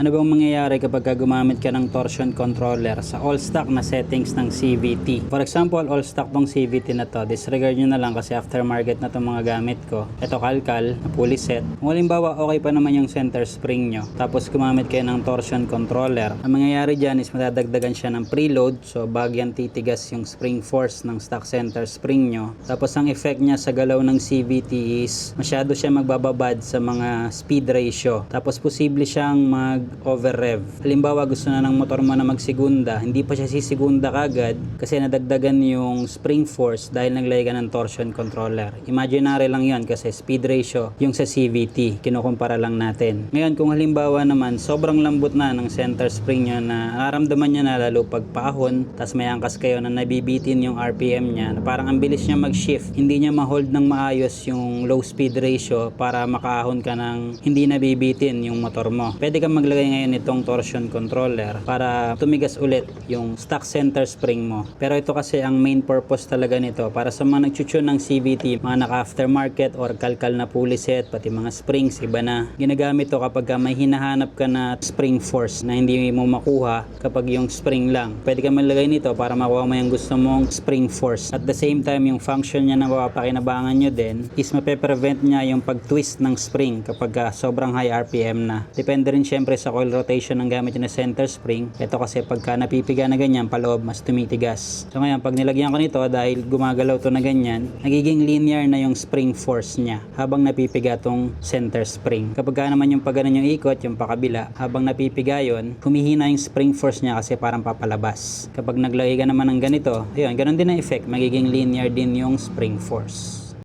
Ano bang mangyayari kapag gumamit ka ng torsion controller sa all stock na settings ng CVT? For example, all stock tong CVT na to, disregard nyo na lang kasi aftermarket na tong mga gamit ko. Ito kalkal, na fully set. Kung halimbawa okay pa naman yung center spring nyo, tapos gumamit kayo ng torsion controller, ang mangyayari dyan is madadagdagan siya ng preload, so bagyang titigas yung spring force ng stock center spring nyo. Tapos ang effect niya sa galaw ng CVT is masyado siya magbababad sa mga speed ratio. Tapos posible siyang mag-over rev. Halimbawa gusto na ng motor mo na magsigunda, hindi pa siya sisigunda kagad kasi nadagdagan yung spring force dahil naglagay ka ng torsion controller. Imaginary lang yon kasi speed ratio yung sa CVT. Kinukumpara lang natin. Ngayon kung halimbawa naman sobrang lambot na ng center spring nyo na nararamdaman nyo na lalo pag paahon, tas may angkas kayo na nabibitin yung RPM niya, na parang ang bilis niya mag-shift, hindi niya ma-hold ng maayos yung low speed ratio para makaahon ka ng hindi nabibitin yung motor mo. Pwede kang maglagay ngayon itong torsion controller para tumigas ulit yung stock center spring mo. Pero ito kasi ang main purpose talaga nito para sa mga nagtutune ng CVT, mga naka-aftermarket or kalkal na pulley set, pati mga springs, iba na. Ginagamit to kapag may hinahanap ka na spring force na hindi mo makuha kapag yung spring lang. Pwede kang maglagay nito para makuha mo yung gusto mong spring force. At the same time, yung function niya na mapapakinabangan nyo din is mape-prevent niya yung pag-twist ng spring kapag sobrang high RPM na. Depende rin syempre sa coil rotation ng gamit na center spring. Ito kasi pagka napipiga na ganyan paloob, mas tumitigas. So ngayon, pag nilagyan ko nito dahil gumagalaw to na ganyan, nagiging linear na yung spring force niya habang napipiga tong center spring. Kapag naman yung pag ganun yung ikot, yung pakabila, habang napipiga yon, humihina yung spring force niya kasi parang papalabas. Kapag naglagay ka naman ng ganito, ayun, ganun din ang effect, magiging linear din yung spring force.